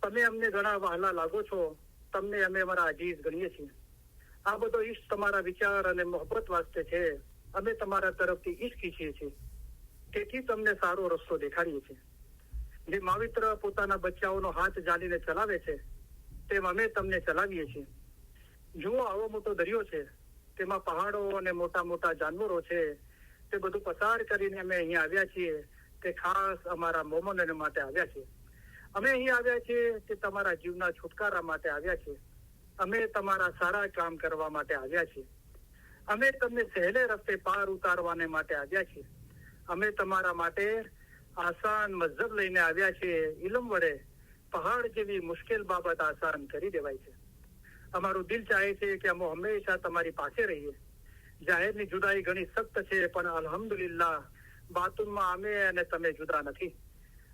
તમે અમને ઘણા વહાલા લાગો છો, તમને અમે અમારા અજીઝ ગણીએ છીએ. આ બધો ઈશ્ક તમારા વિચાર અને મોહબ્બત વાસ્તે છે. અમે તમારા તરફથી ઈશ્ક ઈચ્છીએ છીએ, તેથી તમને સારો રસ્તો દેખાડીએ છીએ. જે માવિત્ર પોતાના બચ્ચાઓનો હાથ જાલીને ચલાવે છે, તેમ અમે તમને ચલાવીએ છીએ. જુઓ, આવો મોટો દરિયો છે, તેમાં પહાડો અને મોટા મોટા જાનવરો છે. તે બધું પસાર કરીને અમે અહીંયા આવ્યા છીએ. તે ખાસ અમારા મોમનોને માટે આવ્યા છીએ. અમે અહીં આવ્યા છીએ તે તમારા જીવના છુટકારા માટે આવ્યા છીએ. અમે તમારા સારા કામ કરવા માટે આવ્યા છીએ. અમે તમને સહેલે રસ્તે પાર ઉતારવાને માટે આવ્યા છીએ. અમે તમારા માટે આસાન મઝહબ લઈને આવ્યા છીએ. ઇલમ વડે પહાડ જેવી મુશ્કેલ બાબત આસાન કરી દેવાય છે. અમારું દિલ ચાહે છે કે અમે હંમેશા તમારી પાસે રહીએ. જાહેરની જુદાઈ ઘણી સખ્ત છે, પણ અલ્હમ્દુલિલ્લાહ બાતુનમાં અમે અને તમે જુદા નથી.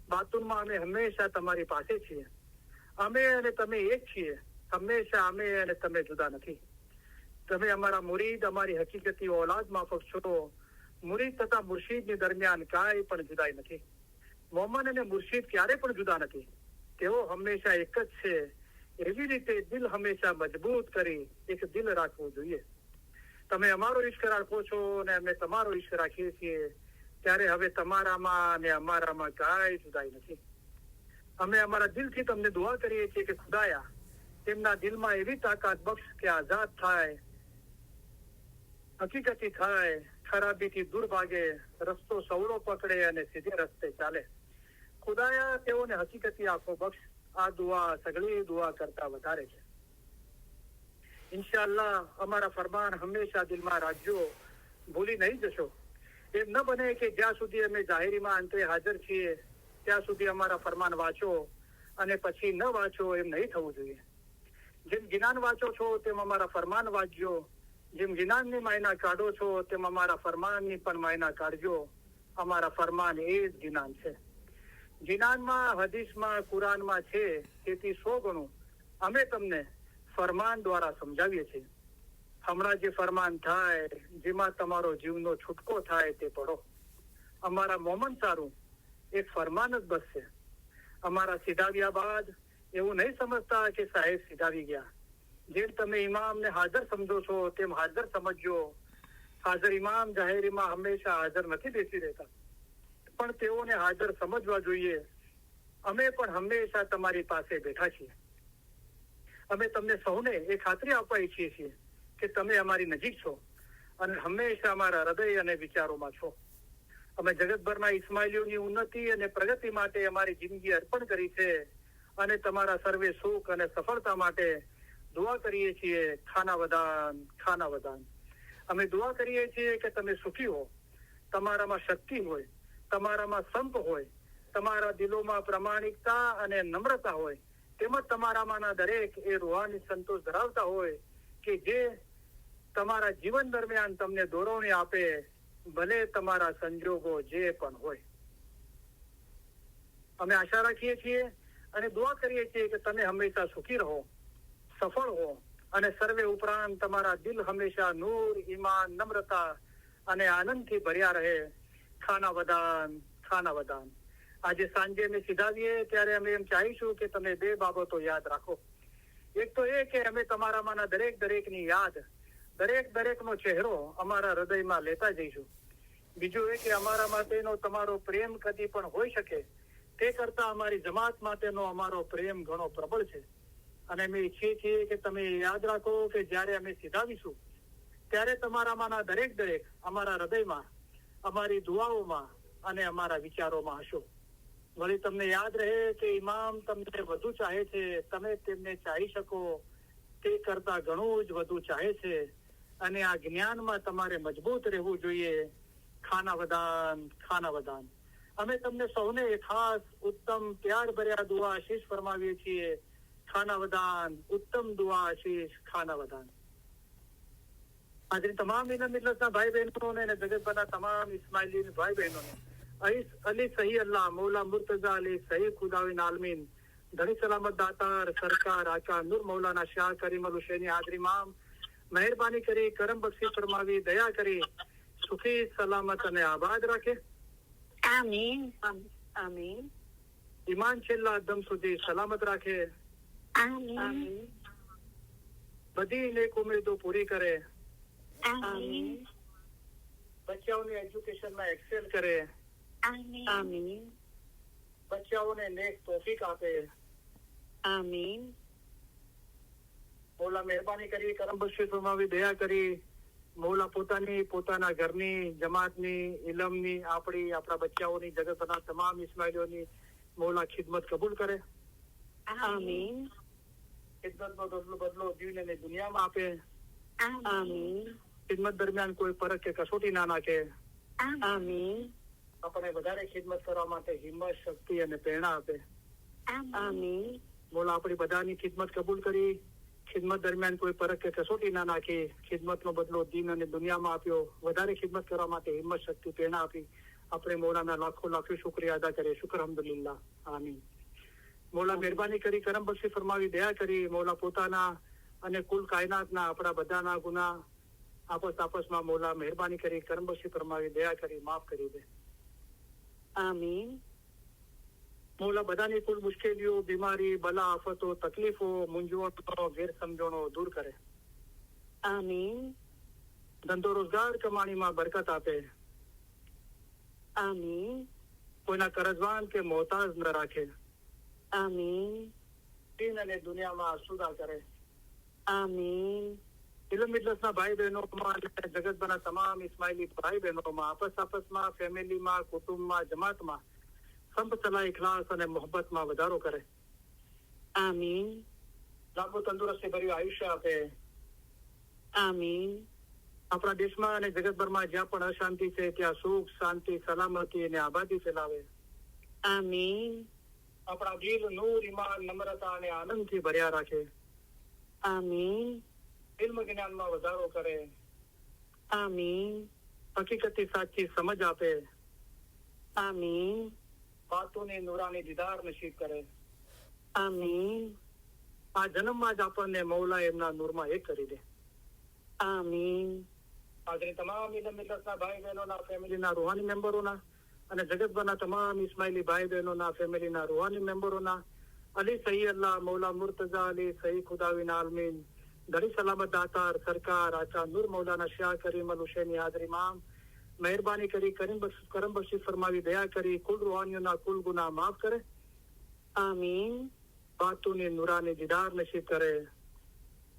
બાતુનમાં અમે હંમેશા તમારી પાસે છીએ. અમે અને તમે એક છીએ. હંમેશા અમે અને તમે જુદા નથી. તમે અમારા મુરીદ, અમારી હકીકતી ઓલાદ માફક છો. મુરીદ તથા મુર્શીદની દરમિયાન કાંઈ પણ જુદાઈ નથી. મોમન અને મુર્શીદ ક્યારે પણ જુદા નથી. તેઓ હંમેશા એક જ છે. એવી રીતે દિલ હંમેશા મજબૂત કરી એક દિલ રાખવું જોઈએ. તમે અમારો ઈશ્ક રાખો છો અને અમે તમારો ઈશ્ક રાખીએ છીએ. ત્યારે હવે તમારામાં અને અમારામાં કાંઈ જુદાઈ નથી. અમે અમારા દિલથી તમને દુઆ કરીએ છીએ કે ખુદાયા તેમના દિલમાં એવી તાકાત બક્ષ કે આઝાદ થાય, હકીકતી થાય, ખરાબીથી દૂર ભાગે, રસ્તો સવળો પકડે અને સીધે રસ્તે ચાલે. ખુદાયા તેઓને હકીકતી આંખો બક્ષ. આ દુઆ સગળી દુઆ કરતા વધારે છે. ઇન્શાઅલ્લાહ અમારા ફરમાન હંમેશા દિલમાં રાખજો, ભૂલી નહીં જશો. એમ ન બને કે જ્યાં સુધી અમે જાહેરીમાં અંતે હાજર છીએ ત્યાં સુધી અમારા ફરમાન વાંચો અને પછી ન વાંચો, એમ નહીં થવું જોઈએ. જેમ ગિનાન વાંચો છો તેમ અમારા ફરમાન વાંચજો. જેમ ગિનાનની માયના કાઢો છો તેમ અમારા ફરમાનની પણ માયના કાઢજો. અમારા ફરમાન એ જ ગિનાન છે. જિનાનમાં, હદીસમાં, કુરાનમાં છે, તેથી 100 ગણું અમે તમને ફરમાન દ્વારા સમજાવીએ છીએ. હમણાં જે ફરમાન થાય, જેમાં તમારો જીવનો છૂટકો થાય તે પડો. અમારા મોમન સારું એક ફરમાન જ બસ છે. અમારા સીધાવ્યા બાદ એવું નહીં સમજતા કે સાહેબ સીધાવી ગયા. જેમ તમે ઇમામને હાજર સમજો છો તેમ હાજર સમજજો. હાજર ઇમામ જાહેરીમાં હંમેશા હાજર નથી બેસી રહેતા, પણ તેઓને હાજર સમજવા જોઈએ. અમે પણ હંમેશા તમારી પાસે બેઠા છીએ. અમે તમને સૌને એ ખાતરી આપવા ઈચ્છીએ છીએ કે તમે અમારી નજીક છો અને હંમેશા અમારા હૃદય અને વિચારોમાં છો. અમે જગતભરના ઇસ્માઇલીઓની ઉન્નતિ અને પ્રગતિ માટે અમારી જિંદગી અર્પણ કરી છે અને તમારા સર્વે સુખ અને સફળતા માટે દુઆ કરીએ છીએ. ખાના વદાન, ખાના વદાન. અમે દુઆ કરીએ છીએ કે તમે સુખી હો, તમારામાં શક્તિ હોય, તમારામાં સંપ હોય, તમારા દિલોમાં પ્રામાણિકતા અને નમ્રતા હોય, તેમજ તમારામાંના દરેક એ રૂહાની સંતોષ ધરાવતા હોય કે જે તમારા જીવન દરમિયાન તમને દોરવણી આપે, ભલે તમારા સંજોગો જે પણ હોય. અમે આશા રાખીએ છીએ અને દુઆ કરીએ છીએ કે તમે હંમેશા સુખી રહો, સફળ હો અને સર્વે ઉપરાંત તમારા દિલ હંમેશા નૂર, ઈમાન, નમ્રતા અને આનંદથી ભર્યા રહે. ખાના વદાન, ખાના વદાન. આજે સાંજે અમે સીધાવીએ ત્યારે અમે એમ ચાહીશું કે તમે 2 બાબતો યાદ રાખો. એક તો એ કે અમે તમારામાંના દરેકની યાદ, દરેકનો ચહેરો અમારા હૃદયમાં લેતા જઈશું. બીજું એ કે અમારા માટેનો તમારો પ્રેમ કદી પણ હોઈ શકે તે કરતા અમારી જમાત માટેનો અમારો પ્રેમ ઘણો પ્રબળ છે. અને અમે ઈચ્છીએ છીએ કે તમે યાદ રાખો કે જ્યારે અમે સીધાવીશું ત્યારે તમારામાંના દરેક અમારા હૃદયમાં, અમારી દુઆઓમાં અને અમારા વિચારોમાં હશો. વળી તમને યાદ રહે કે ઇમામ તમને વધુ ચાહે છે, તમે તેમને ચાહી શકો તે કરતા ઘણું જ વધુ ચાહે છે અને આ જ્ઞાનમાં તમારે મજબૂત રહેવું જોઈએ. ખાના વદાન, ખાના વદાન. અમે તમને સૌને ખાસ ઉત્તમ પ્યાર ભર્યા દુઆ આશીષ ફરમાવીએ છીએ. ખાના વદાન, ઉત્તમ દુઆ આશીષ, ખાના વદાન. આજે તમામ મિલતના ભાઈ બહેનોને અને જગતભરના તમામ ઇસ્માઇલી ભાઈ બહેનોને અલી સહી અલ્લાહ મૌલા મુર્તઝા અલી સહી ખુદાવિન આલમીન ધણી સલામત દાતાર સરકાર આકા નૂર મૌલાના શાહ કરીમ અલ હુસૈની હાજરી મામ મહેરબાની કરી કરમ બક્ષી ફરમાવી, દયા કરી સુખી સલામત અને આબાદ રાખે. આમીન, આમીન. ઈમાન છેલ્લા દમ સુધી સલામત રાખે. આમીન. બધી નેક ઉમેદો પૂરી કરે. આમીન. બચ્ચાઓને એજ્યુકેશનમાં એક્સેલ કરે. આમીન. બચ્ચાઓને નેક તોફીક આપે. આમીન. મોલા મહેરબાની કરી, કરમ બક્ષી ફરમાવી, દયા કરી. મોલા પોતાના ઘરની, જમાતની, ઇલમની, આપણા બચ્ચાઓની, જગતના તમામ ઇસ્માઇલીઓની મોલા ખિદમત કબૂલ કરે. આમીન. ખિદમતનો બદલો દીન અને દુનિયામાં આપે. આમીન. ખિદમત દરમિયાન કોઈ પરખ કે કસોટી ના નાખે. આમીન. આપણે વધારે ખિદમત કરવા માટે હિંમત, શક્તિ અને પ્રેરણા આપે. આમીન. મોલા આપણી બધાની ખિદમત કબૂલ કરી. ખિદમત દરમિયાન કોઈ પરખ કે કસોટી ના નાખી. ખિદમતનો બદલો દીન અને દુનિયામાં આપ્યો. વધારે ખિદમત કરવા માટે હિંમત, શક્તિ, પ્રેરણા આપી. આપણે મોલાના લાખો શુક્રિયા અદા કરીએ. શુક્ર અલ્હમ્દુલિલ્લાહ. આમીન. મોલા મહેરબાની કરી, કરમ બક્ષી ફરમાવી, દયા કરી. મોલા પોતાના અને કુલ કાયનાતના આપણા બધાના ગુનાહ આપસમાં મોલા મહેરબાની કરી, કરમ બક્ષી ફરમાવી, દયા કરી, માફ કરી દે. આમીન. મોલા બધાની કુલ મુશ્કેલીઓ, બીમારી, બલા, આફતો, તકલીફો, મૂંઝવણો, ગેરસમજણો દૂર કરે. આમીન. ધંધો રોજગાર કમાણીમાં બરકત આપે. આમીન. કોઈના કરજવાન કે મોહતાજ ન રાખે. આમીન. દીન અને દુનિયામાં સુધા કરે. આમીન. ઇલમ મિલ્લતના ભાઈ બહેનોમાં અને જગતભરના તમામ ઇસ્માઇલી ભાઈ બહેનોમાં આપસમાં, ફેમિલીમાં, કુટુંબમાં, જમાતમાં સંપ સલાહ, ઇખલાસ અને મોહબ્બતમાં વધારો કરે. આમીન. લાંબુ તંદુરસ્તી ભર્યું આયુષ્ય આપે. આમીન. આપણા દેશમાં અને જગતભરમાં જ્યાં પણ અશાંતિ છે ત્યાં સુખ, શાંતિ, સલામતી અને આબાદી ફેલાવે. આમીન. આપણા દિલ નૂર, ઈમાન, નમ્રતા અને આનંદથી ભર્યા રાખે. આમીન. ઇલ્મ જ્ઞાનમાં વધારો કરે. આમીન. હકીકતી સાચી સમજ આપે. આમીન. બાતોની નૂરાની દીદાર નસીબ કરે. આમીન. આ જન્મમાં જ આપણને મૌલા એમના નૂરમાં એક કરી દે. આમીન. આજની તમામ ઇલમ મિલ્લતના ભાઈ બહેનોના, ફેમિલીના રૂહાની મેમ્બરોના અને જગતભરના તમામ ઇસ્માઇલી ભાઈ બહેનોના, ફેમિલીના રૂહાની મેમ્બરોના અલી સહી અલ્લાહ, મૌલા મુર્તઝા અલી સહી ખુદાવિન આલમીન, ઘણી સલામત દાતાર સરકાર આચા નૂર મૌલાના શાહ કરીમ અલ હુસૈની હાજરીમાં મહેરબાની કરી, કરમ બક્ષી ફરમાવી, દયા કરી, કુલ રૂહાનીઓના કુલ ગુનાહ માફ કરે. આમીન. બાતુની નૂરાની દીદાર નસીબ કરે.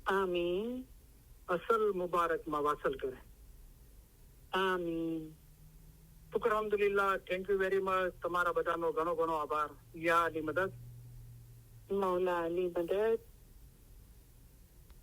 આમીન. અસલ મુબારકમાં વાસલ કરે. આમીન. શુક્ર અલ્હમ્દુલિલ્લાહ. Thank you very much. તમારા બધાનો ઘણો આભાર. યા અલી મદદ. મૌલા અલી મદદ.